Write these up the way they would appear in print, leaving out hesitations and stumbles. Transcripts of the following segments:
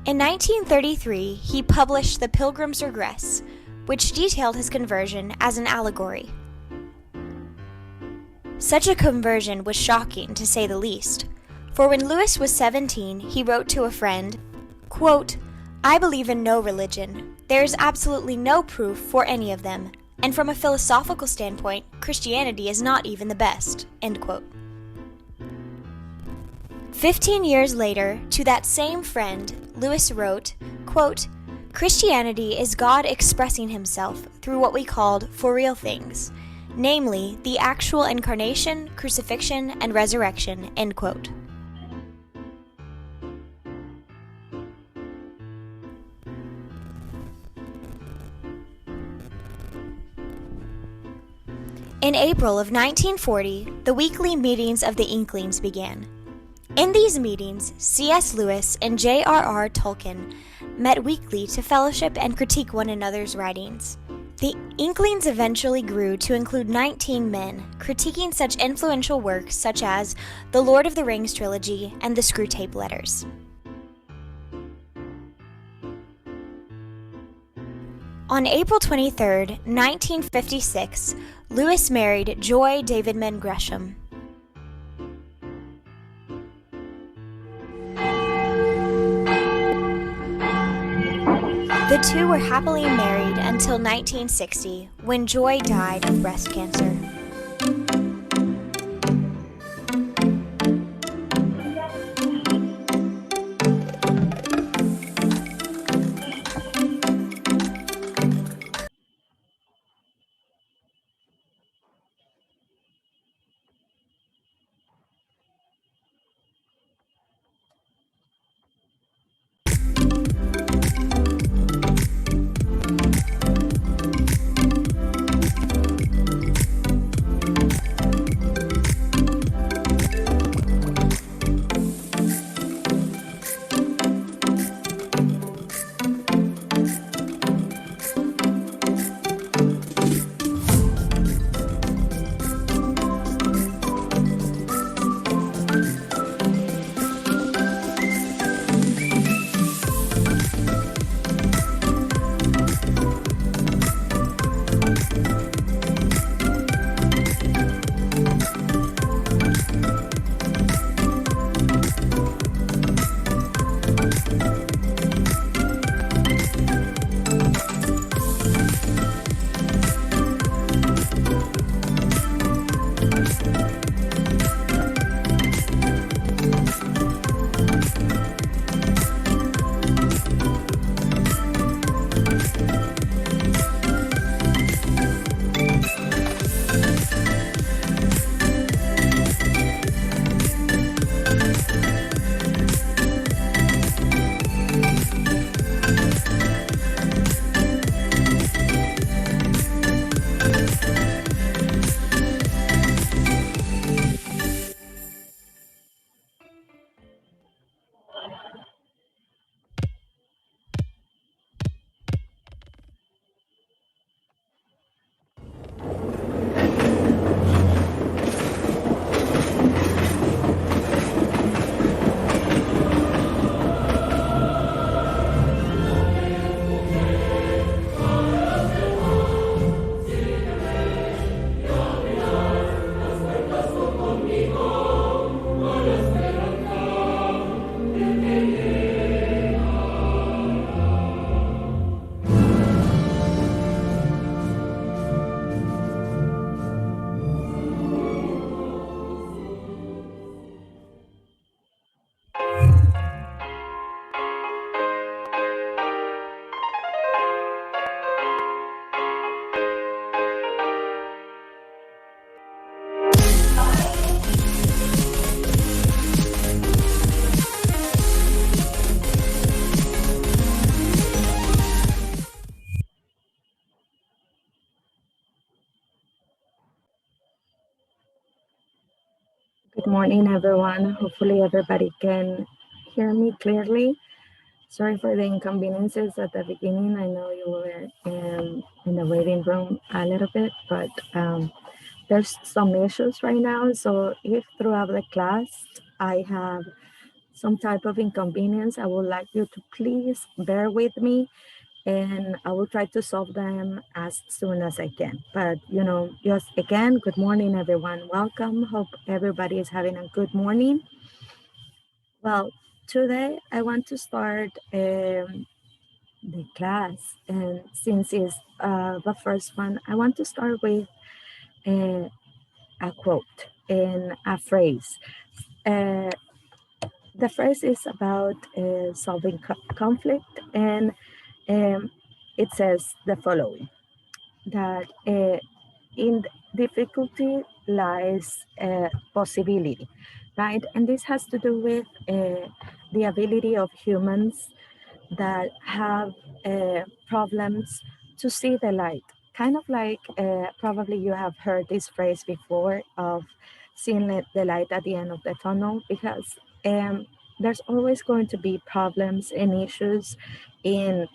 In 1933, he published The Pilgrim's Regress, which detailed his conversion as an allegory. Such a conversion was shocking, to say the least, for when Lewis was 17, he wrote to a friend, quote, "I believe in no religion. There is absolutely no proof for any of them, and from a philosophical standpoint, Christianity is not even the best." End quote. 15 years later, to that same friend, Lewis wrote, quote, "Christianity is God expressing himself through what we called for real things, namely the actual incarnation, crucifixion, and resurrection." End quote. In April of 1940, the weekly meetings of the Inklings began. In these meetings, C.S. Lewis and J.R.R. Tolkien met weekly to fellowship and critique one another's writings. The Inklings eventually grew to include 19 men, critiquing such influential works such as the Lord of the Rings trilogy and the Screwtape Letters. On April 23, 1956, Lewis married Joy Davidman Gresham. The two were happily married until 1960, when Joy died of breast cancer. Good morning, everyone. Hopefully everybody can hear me clearly. Sorry for the inconveniences at the beginning. I know you were in the waiting room a little bit, but there's some issues right now. So if throughout the class I have some type of inconvenience, I would like you to please bear with me, and I will try to solve them as soon as I can. But, just again, good morning, everyone. Welcome. Hope everybody is having a good morning. Well, today I want to start the class, and since it's the first one, I want to start with uh, a quote and a phrase. Uh, the phrase is about solving conflict, and um, it says the following, that in difficulty lies possibility, right? And this has to do with the ability of humans that have problems to see the light. Kind of like probably you have heard this phrase before of seeing the light at the end of the tunnel, because there's always going to be problems and issues in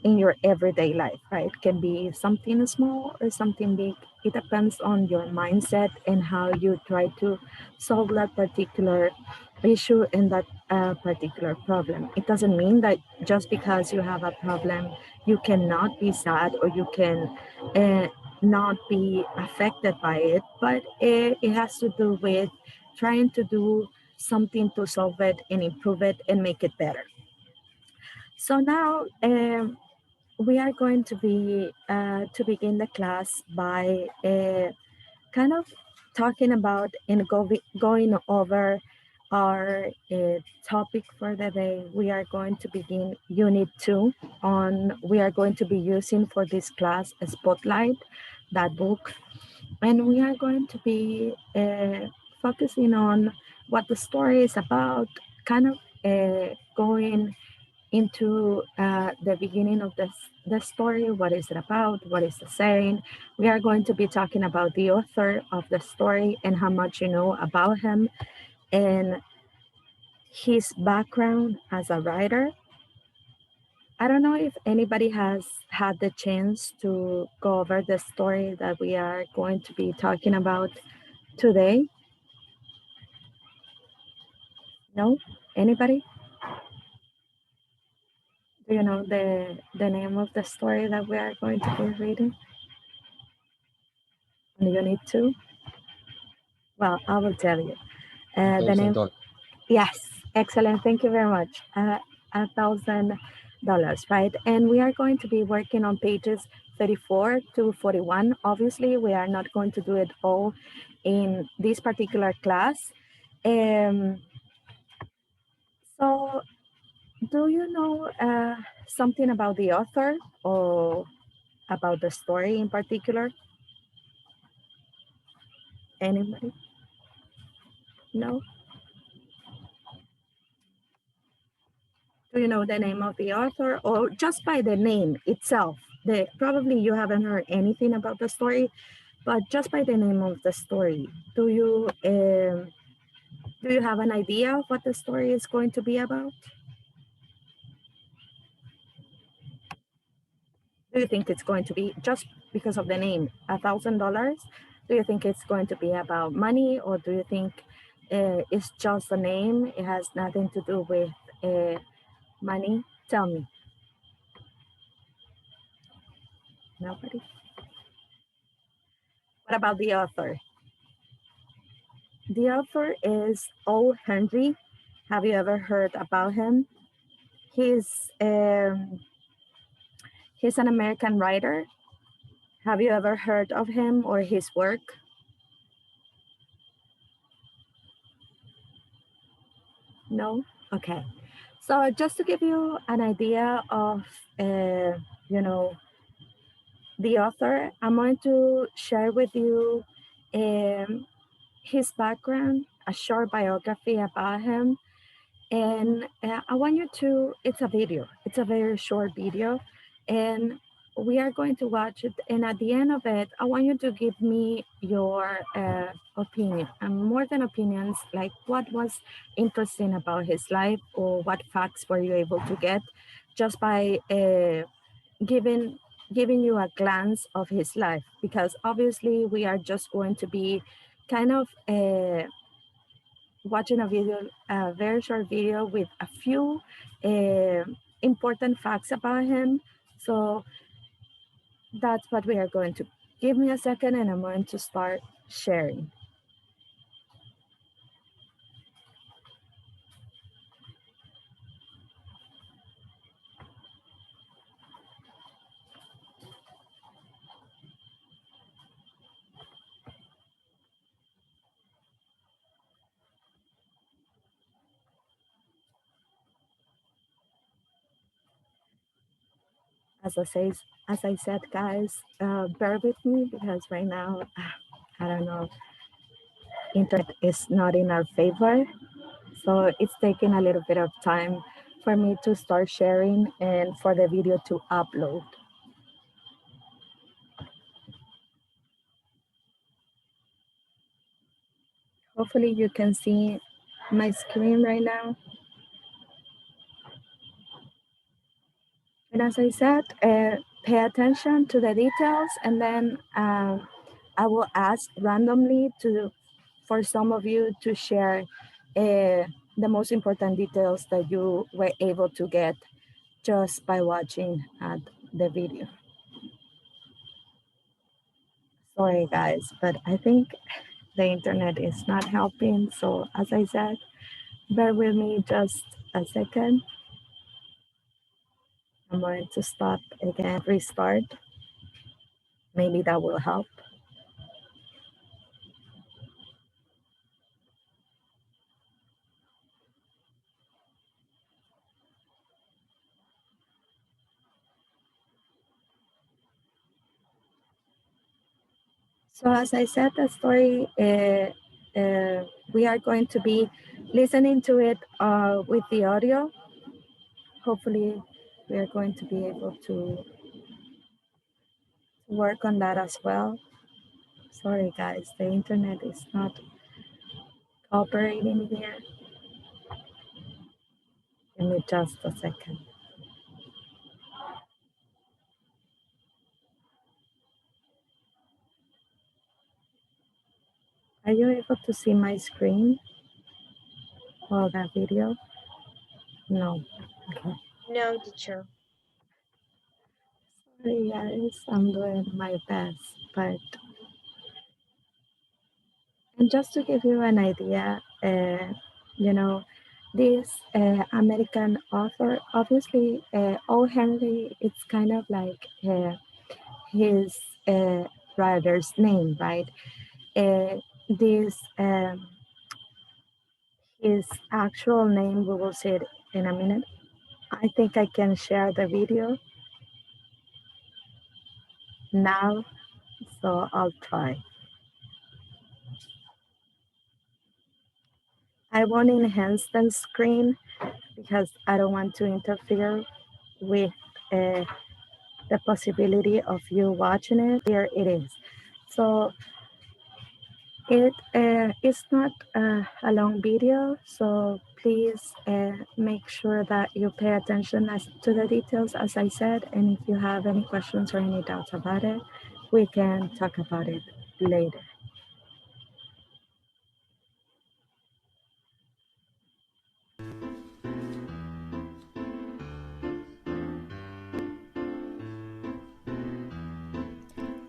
in your everyday life, right? It can be something small or something big. It depends on your mindset and how you try to solve that particular issue and that particular problem. It doesn't mean that just because you have a problem, you cannot be sad or you can not be affected by it, but it has to do with trying to do something to solve it and improve it and make it better. So now we are going to begin the class by kind of talking about and going over our topic for the day. We are going to begin Unit 2 on, we are going to be using for this class a Spotlight, that book. And we are going to be focusing on what the story is about, kind of going into the beginning of the story. What is it about? What is the saying? We are going to be talking about the author of the story and how much you know about him and his background as a writer. I don't know if anybody has had the chance to go over the story that we are going to be talking about today. No? Anybody? Do you know the name of the story that we are going to be reading? Unit 2? Well, I will tell you. The name, $1,000. yes, excellent. Thank you very much. $1,000, right? And we are going to be working on pages 34 to 41. Obviously, we are not going to do it all in this particular class. So, do you know something about the author or about the story in particular? Anybody? No? Do you know the name of the author, or just by the name itself? Probably you haven't heard anything about the story, but just by the name of the story, do you have an idea of what the story is going to be about? Do you think it's going to be, just because of the name, $1,000? Do you think it's going to be about money, or do you think it's just a name? It has nothing to do with money? Tell me. Nobody? What about the author? The author is O. Henry. Have you ever heard about him? He's he's an American writer. Have you ever heard of him or his work? No? Okay. So just to give you an idea of, you know, the author, I'm going to share with you his background, a short biography about him. And I want you to, it's a video, it's a very short video, and we are going to watch it. And at the end of it, I want you to give me your opinion, and more than opinions, like what was interesting about his life, or what facts were you able to get just by giving you a glance of his life, because obviously we are just going to be kind of watching a very short video with a few uh, important facts about him. So that's what we are going to. Give me a second and I'm going to start sharing. As I said, guys, bear with me because right now, I don't know, internet is not in our favor. So it's taking a little bit of time for me to start sharing and for the video to upload. Hopefully you can see my screen right now. And as I said, pay attention to the details, and then I will ask randomly for some of you to share the most important details that you were able to get just by watching the video. Sorry guys, but I think the internet is not helping. So as I said, bear with me just a second. I'm going to stop again, restart. Maybe that will help. So as I said, the story, we are going to be listening to it with the audio. Hopefully we are going to be able to work on that as well. Sorry guys, the internet is not cooperating here. Give me just a second. Are you able to see my screen while that video? No. Okay. No, teacher. Sorry guys, I'm doing my best, but and just to give you an idea, you know, this American author, obviously, O. Henry, it's kind of like his writer's name, right? This his actual name, we will see it in a minute. I think I can share the video now, so I'll try. I won't enhance the screen because I don't want to interfere with the possibility of you watching it. Here it is. So it's not a long video, so please make sure that you pay attention to the details, as I said, and if you have any questions or any doubts about it, we can talk about it later.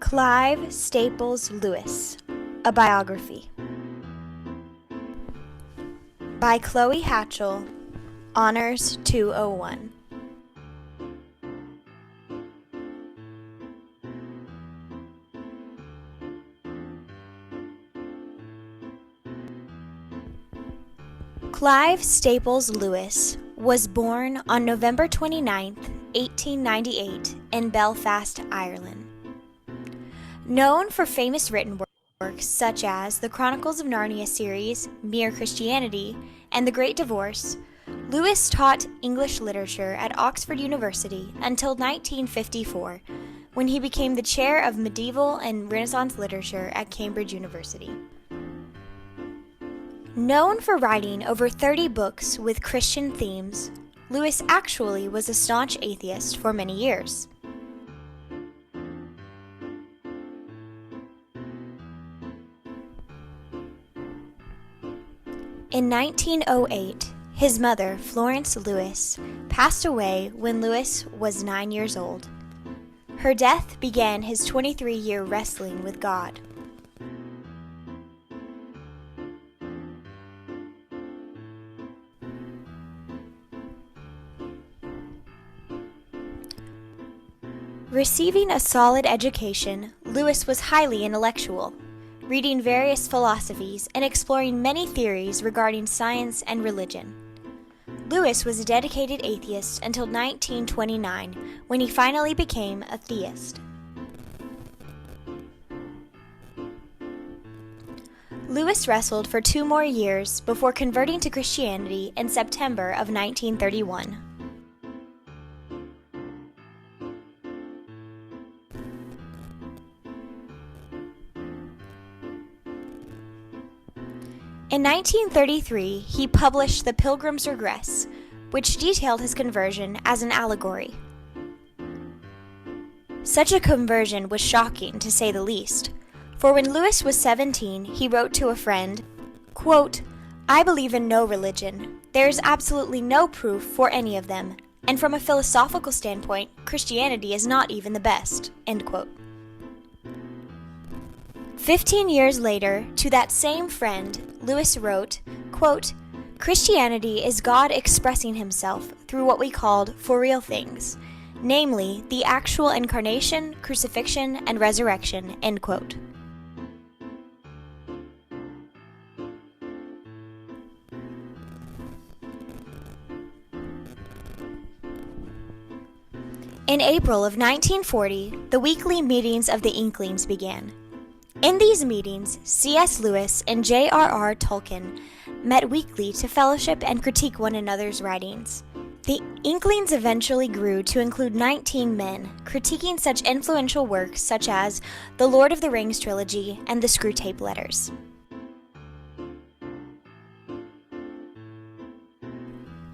Clive Staples Lewis, A Biography. By Chloe Hatchell, Honors 201. Clive Staples Lewis was born on November 29, 1898, in Belfast, Ireland. Known for famous written works such as the Chronicles of Narnia series, Mere Christianity, and The Great Divorce, Lewis taught English literature at Oxford University until 1954, when he became the chair of medieval and Renaissance literature at Cambridge University. Known for writing over 30 books with Christian themes, Lewis actually was a staunch atheist for many years. In 1908, his mother, Florence Lewis, passed away when Lewis was 9 years old. Her death began his 23-year wrestling with God. Receiving a solid education, Lewis was highly intellectual, reading various philosophies and exploring many theories regarding science and religion. Lewis was a dedicated atheist until 1929, when he finally became a theist. Lewis wrestled for 2 more years before converting to Christianity in September of 1931. In 1933, he published The Pilgrim's Regress, which detailed his conversion as an allegory. Such a conversion was shocking, to say the least, for when Lewis was 17, he wrote to a friend, quote, "I believe in no religion. There is absolutely no proof for any of them, and from a philosophical standpoint, Christianity is not even the best." End quote. 15 years later, to that same friend, Lewis wrote, quote, "Christianity is God expressing himself through what we called for real things, namely the actual incarnation, crucifixion, and resurrection." End quote. In April of 1940, the weekly meetings of the Inklings began. In these meetings, C.S. Lewis and J.R.R. Tolkien met weekly to fellowship and critique one another's writings. The Inklings eventually grew to include 19 men, critiquing such influential works such as the Lord of the Rings trilogy and the Screwtape Letters.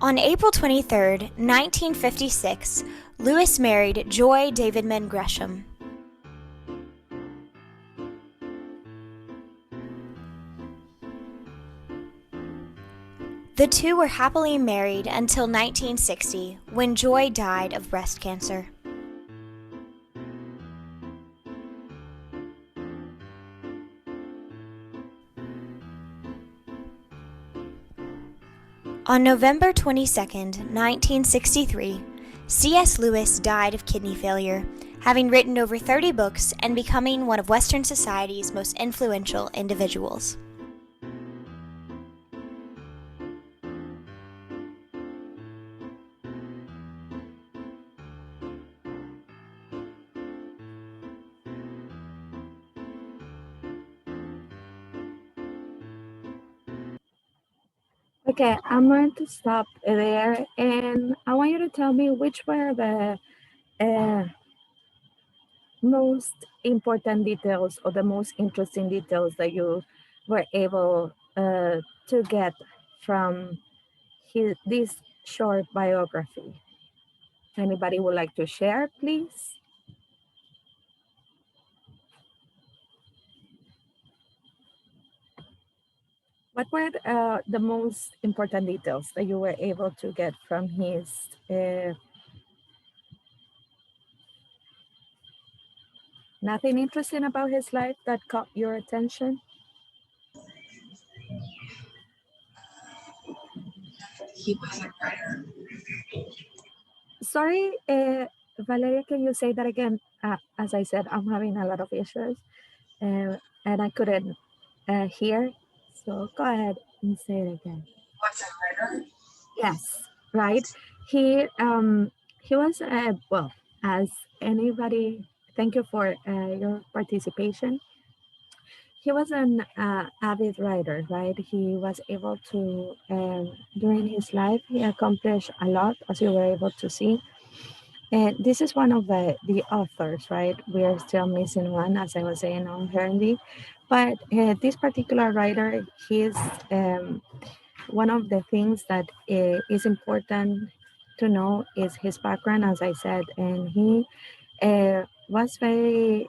On April 23, 1956, Lewis married Joy Davidman Gresham. The two were happily married until 1960, when Joy died of breast cancer. On November 22, 1963, C.S. Lewis died of kidney failure, having written over 30 books and becoming one of Western society's most influential individuals. Okay, I'm going to stop there, and I want you to tell me which were the uh, most important details or the most interesting details that you were able to get from this short biography. Anybody would like to share, please? What were the most important details that you were able to get from his nothing interesting about his life that caught your attention? He was a writer. Sorry, Valeria, can you say that again? As I said, I'm having a lot of issues and I couldn't hear. So go ahead and say it again. Was a writer. Yes, right. He was well, as anybody. Thank you for your participation. He was an avid writer, right? He was able to during his life he accomplished a lot, as you were able to see. And this is one of the authors, right? We are still missing one, as I was saying on Herndey. But this particular writer, he's one of the things that is important to know is his background, as I said, and he was very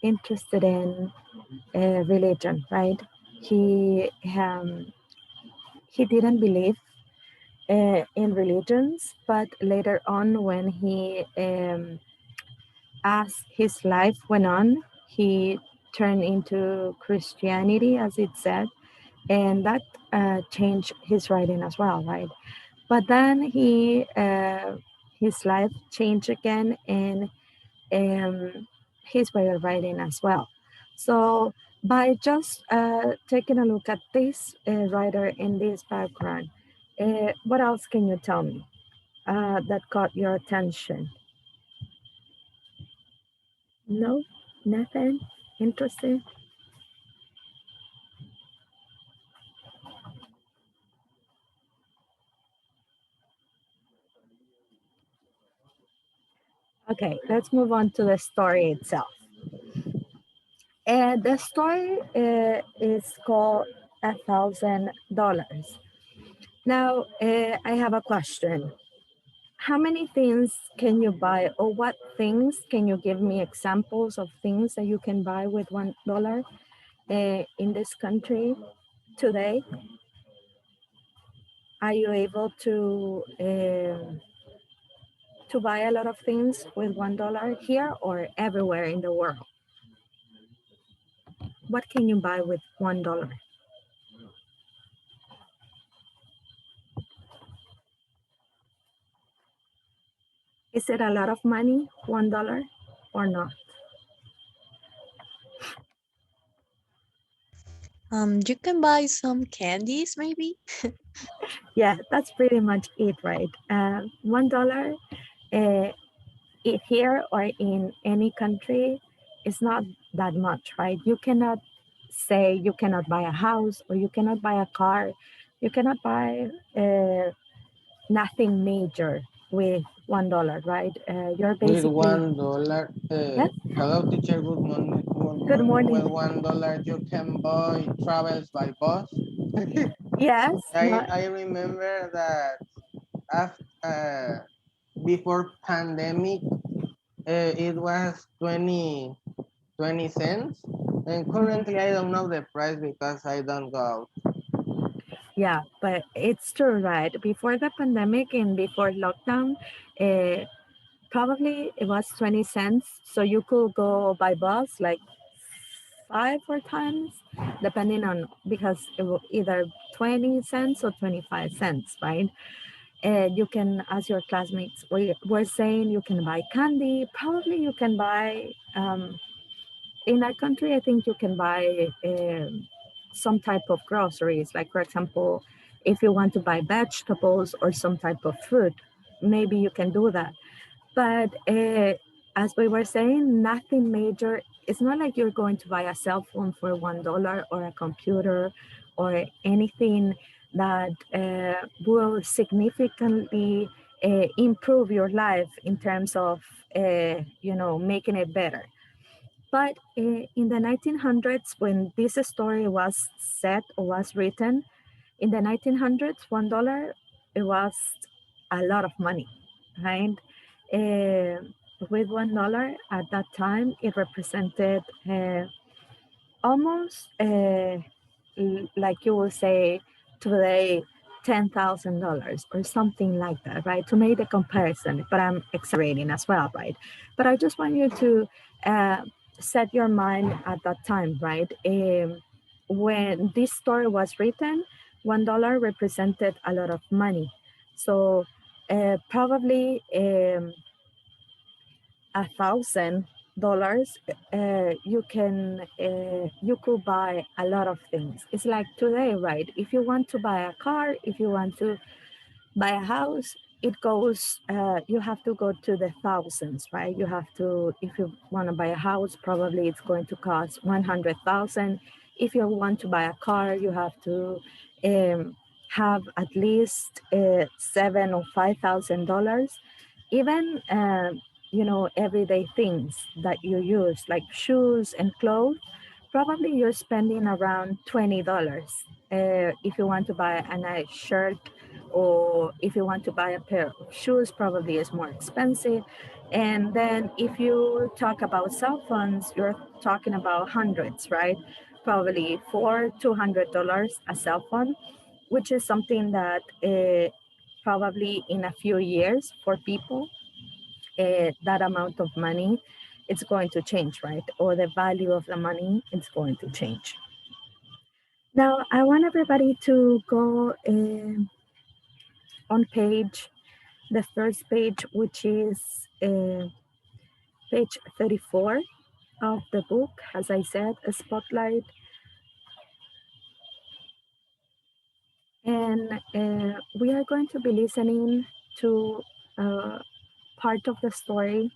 interested in religion, right? he he didn't believe in religions, but later on, when he as his life went on, he turned into Christianity, as it said, and that changed his writing as well, right? But then his life changed again, and his way of writing as well. So by just taking a look at this writer in this background, what else can you tell me that caught your attention? No, nothing interesting. Okay, let's move on to the story itself. And the story is called $1,000. Now, I have a question. How many things can you buy, or what things can you give me examples of things that you can buy with $1 in this country today? Are you able to buy a lot of things with $1 here or everywhere in the world? What can you buy with $1? Is it a lot of money, $1 or not? You can buy some candies, maybe. Yeah, that's pretty much it, right? $1 here or in any country is not that much, right? You cannot say you cannot buy a house or you cannot buy a car. You cannot buy nothing major with $1, right? You're With basically, $1, yes, hello teacher, good morning. Good good morning. morning. With $1, you can buy travels by bus. Yes, no, I remember that after before pandemic, it was 20 cents, and currently I don't know the price because I don't go out. yeah, but it's true, right? Before the pandemic and before lockdown, uh, probably it was 20 cents. So you could go by bus like 5 or 10, depending on, because it will either 20 cents or 25 cents, right? And you can, as your classmates were saying, you can buy candy. Probably you can buy, in our country, I think you can buy some type of groceries. Like, for example, if you want to buy vegetables or some type of fruit, maybe you can do that. But as we were saying, nothing major. It's not like you're going to buy a cell phone for $1 or a computer or anything that will significantly improve your life in terms of, making it better. But in the 1900s, when this story was set or was written, in the 1900s, $1, it was a lot of money, right? Uh, with $1 at that time, it represented almost like you will say today, $10,000 or something like that, right? To make the comparison, but I'm exaggerating as well, right? But I just want you to set your mind at that time, right? When this story was written, $1 represented a lot of money. So probably $1,000, you could buy a lot of things. It's like today, right? If you want to buy a car, if you want to buy a house, it goes, you have to go to the thousands, right? You have to, if you want to buy a house, probably it's going to cost 100,000. If you want to buy a car, you have to have at least $7,000 or $5,000. Even everyday things that you use, like shoes and clothes, probably you're spending around $20 if you want to buy a nice shirt, or if you want to buy a pair of shoes, probably is more expensive. And then if you talk about cell phones, you're talking about hundreds, right? probably for $200 a cell phone, which is something that probably in a few years for people, that amount of money, it's going to change, right? Or the value of the money is going to change. Now, I want everybody to go on the first page, which is page 34 of the book. As I said, a spotlight. And we are going to be listening to part of the story.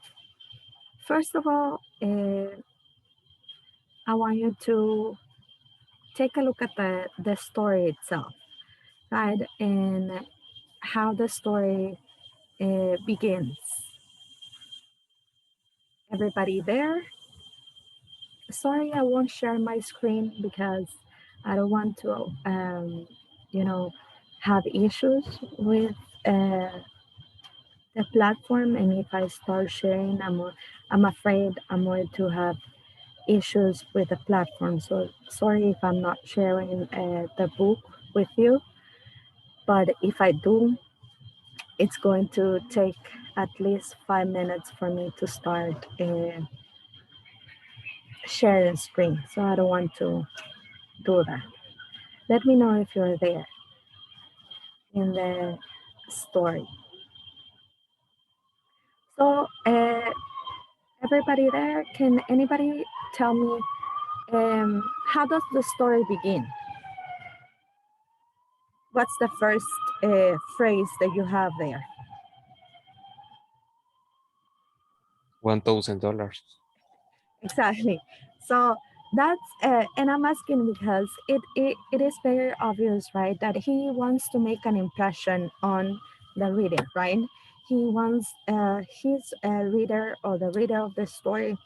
First of all, I want you to take a look at the story itself, right? And how the story begins. Everybody there? Sorry, I won't share my screen because I don't want to, have issues with the platform. And if I start sharing, I'm afraid I'm going to have issues with the platform. So sorry if I'm not sharing the book with you. But if I do, it's going to take at least 5 minutes for me to start sharing screen. So I don't want to do that. Let me know if you're there in the story. So everybody there, can anybody tell me how does the story begin? What's the first phrase that you have there? $1,000. Exactly. So that's and I'm asking because it is very obvious, right, that he wants to make an impression on the reader, right? He wants his reader or the reader of the story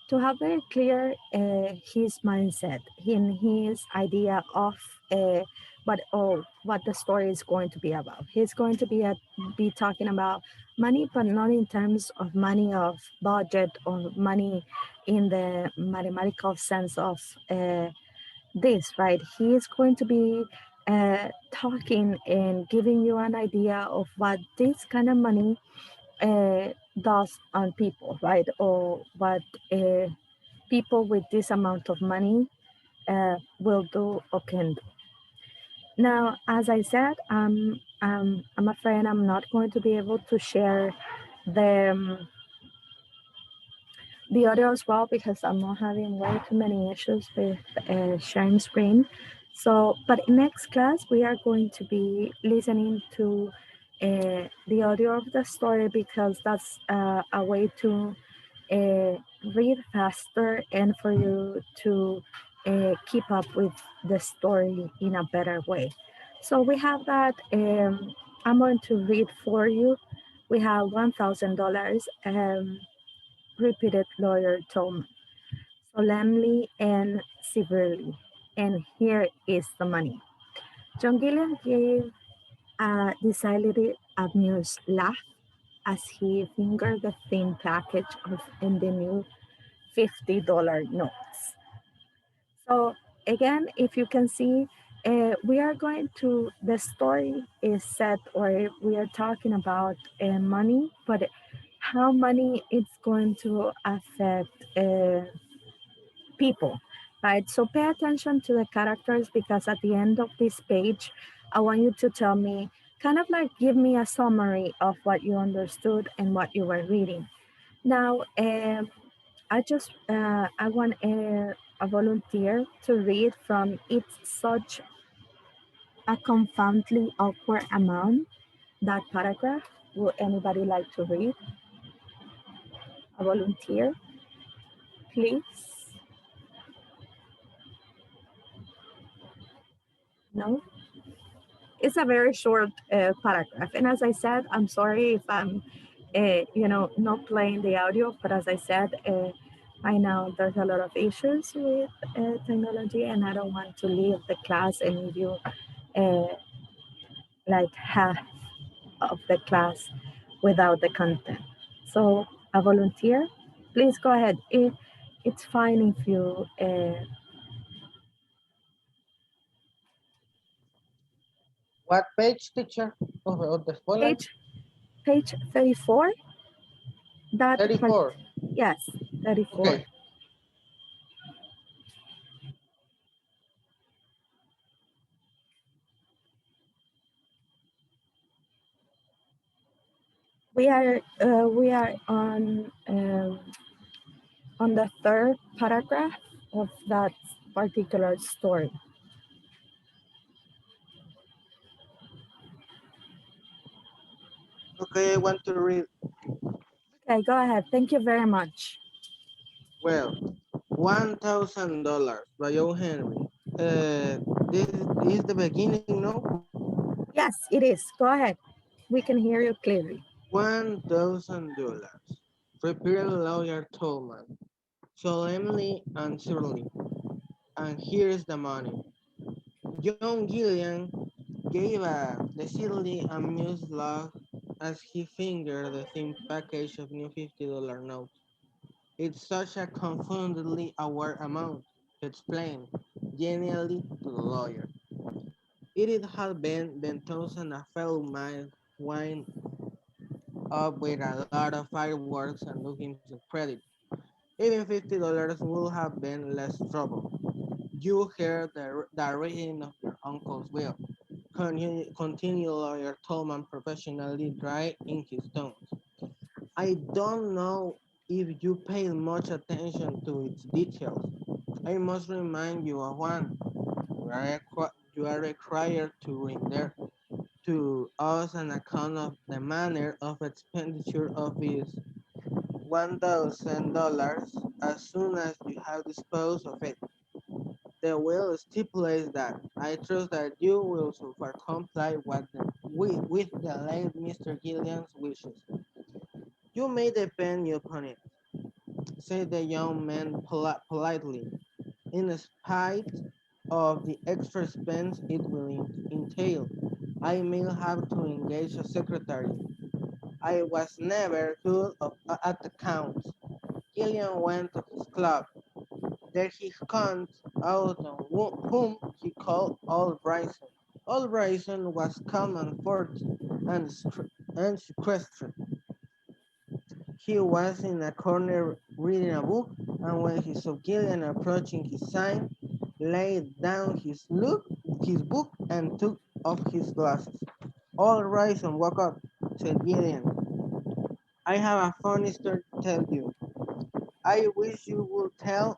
to have very clear his mindset in his idea of what the story is going to be about. He's going to be talking about money, but not in terms of money of budget or money in the mathematical sense of this, right? He is going to be talking and giving you an idea of what this kind of money does on people, right? Or what people with this amount of money will do or can do. Now, as I said, I'm afraid I'm not going to be able to share the audio as well because I'm not having way too many issues with sharing screen. So, but in next class, we are going to be listening to the audio of the story because that's a way to read faster and for you to keep up with the story in a better way. So we have that. I'm going to read for you. We have $1,000. Repeated lawyer Tom, solemnly and severely. And here is the money. John Gilliam gave a decidedly amused laugh as he fingered the thin package in the new $50 notes. So again, if you can see, we are going to, the story is set, or we are talking about money, but how money is going to affect people, right? So pay attention to the characters because at the end of this page, I want you to tell me, kind of like give me a summary of what you understood and what you were reading. Now, I want a volunteer to read from It's Such a Confoundedly Awkward Amount, that paragraph. Would anybody like to read? A volunteer, please? No? It's a very short paragraph. And as I said, I'm sorry if I'm, not playing the audio, but as I said, I know there's a lot of issues with technology and I don't want to leave the class and leave you like half of the class without the content. So a volunteer, please go ahead. It's fine if you What page, teacher, of the spoiler? Page page 34. That part, 34. yes, 34. Okay. We are on the third paragraph of that particular story. Okay, I want to read. Okay, go ahead. Thank you very much. Well, $1,000 by O. Henry. This is the beginning, no? Yes, it is. Go ahead. We can hear you clearly. $1,000. Prepared lawyer Tolman, solemnly and surely. And here's the money. John Gillian gave a decidedly amused laugh as he fingered the thin package of new $50 notes. It's such a confoundedly aware amount, he explained genially to the lawyer. It had been 10,000 a fellow might wind up with a lot of fireworks and looking to credit. Even $50 would have been less trouble. You heard the reading of your uncle's will. Continue lawyer Tolman professionally dry in his tones. I don't know if you paid much attention to its details. I must remind you of one. You are required to render to us an account of the manner of expenditure of his $1,000 as soon as you have disposed of it. The will stipulates that. I trust that you will so far comply with the late Mr. Gillian's wishes. You may depend upon it, said the young man politely, in spite of the extra expense it will entail. I may have to engage a secretary. I was never good at accounts. Gillian went to his club. There he counted out on whom he called Old Bryson. Old Bryson was calm and forty and sequestered. He was in a corner reading a book, and when he saw Gillian approaching his side, laid down his book, and took off his glasses. All rise and walk up, said Gillian. I have a funny story to tell you. I wish you would tell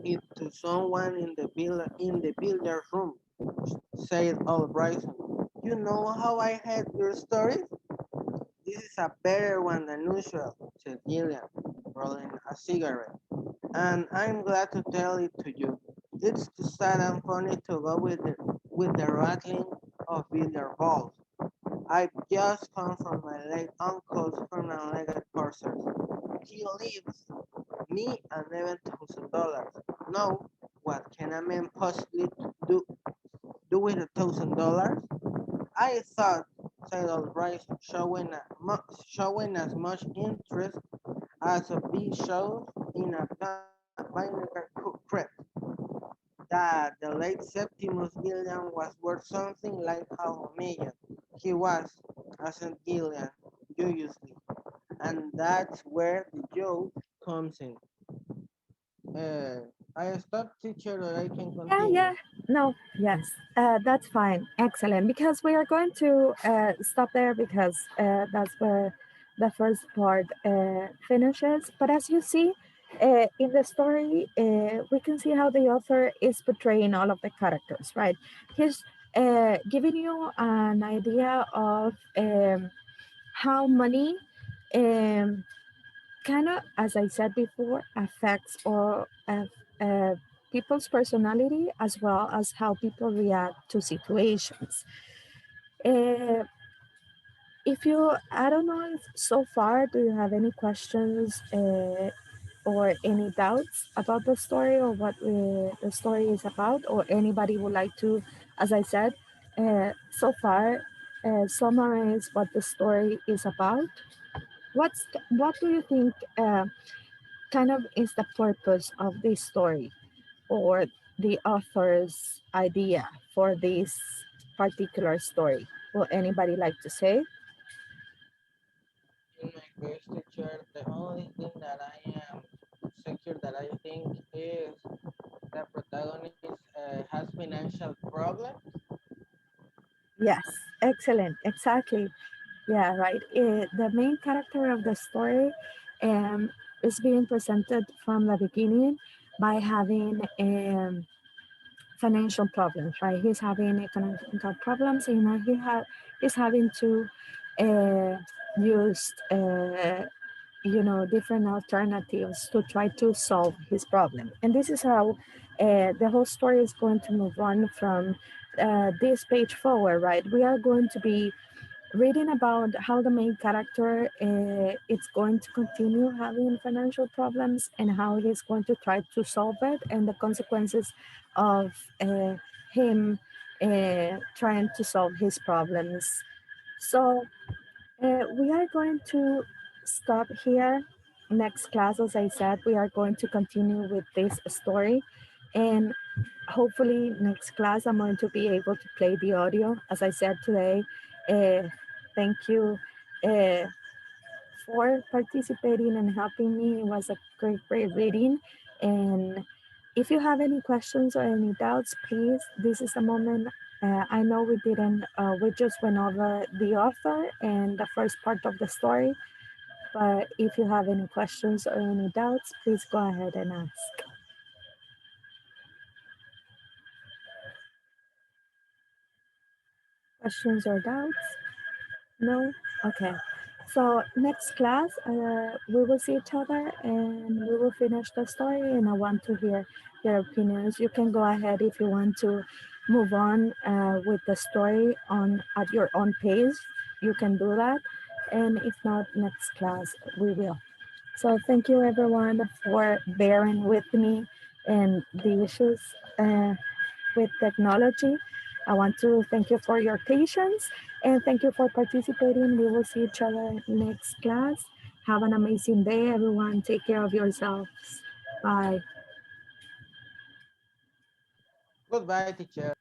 it to someone in the billiard room, said All Bryson. You know how I hate your stories? This is a better one than usual, said Gillian, rolling a cigarette. And I'm glad to tell it to you. It's too sad and funny to go with the rattling of billiard balls. I've just come from my late uncle's permanent courses. He leaves me $11,000. Now, what can a man possibly do with $1,000? I thought, said Albright, showing as much interest as a bee shows in a vinegar crepe, that the late Septimus Gillian was worth something like half a million. He was, assented Gillian, joyously, and that's where the joke comes in. Uh, I stopped, teacher, or I can Yeah, continue. yeah. No, yes, that's fine. Excellent. Because we are going to stop there because that's where the first part finishes. But as you see in the story, we can see how the author is portraying all of the characters, right? He's giving you an idea of how money um, kind of, as I said before, affects or people's personality as well as how people react to situations. Uh, if you, I don't know if so far, do you have any questions or any doubts about the story or what the story is about, or anybody would like to, as I said, so far, summarize what the story is about? What do you think? Kind of is the purpose of this story or the author's idea for this particular story. Will anybody like to say? In my case, teacher, the only thing that I am secure that I think is the protagonist has financial problems. Yes, excellent, exactly. Yeah, right. The main character of the story um, is being presented from the beginning by having financial problems, right? He's having economical problems, and he's having to use different alternatives to try to solve his problem. And this is how the whole story is going to move on from this page forward, right? We are going to be reading about how the main character is going to continue having financial problems and how he's going to try to solve it and the consequences of him trying to solve his problems. So we are going to stop here. Next class, as I said, we are going to continue with this story. And hopefully, next class, I'm going to be able to play the audio. As I said today, uh, thank you for participating and helping me. It was a great, great reading. And if you have any questions or any doubts, please, this is the moment. I know we didn't, we just went over the author and the first part of the story. But if you have any questions or any doubts, please go ahead and ask. Questions or doubts? No? Okay. So next class, we will see each other and we will finish the story. And I want to hear your opinions. You can go ahead if you want to move on with the story on at your own pace. You can do that. And if not, next class we will. So thank you everyone for bearing with me and the issues with technology. I want to thank you for your patience and thank you for participating. We will see each other next class. Have an amazing day, everyone. Take care of yourselves. Bye. Goodbye, teacher.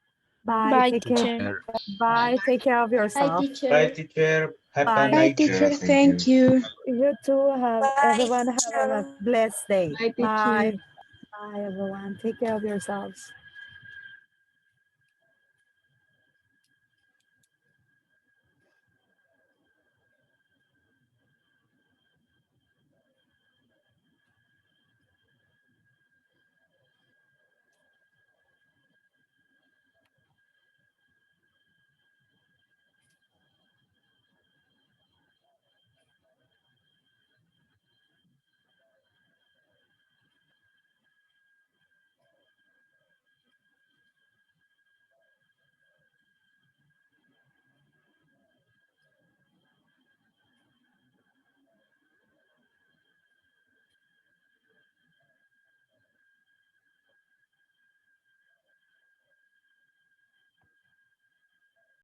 Bye. Bye, Take care. teacher. Bye. Take care of Hi, yourself. teacher. Bye, teacher. Have a Bye. Bye, nice teacher. day. Thank Thank you. you. You too. Have Bye, everyone have a teacher. blessed day. Bye, teacher. Bye. Bye, everyone. Take care of yourselves.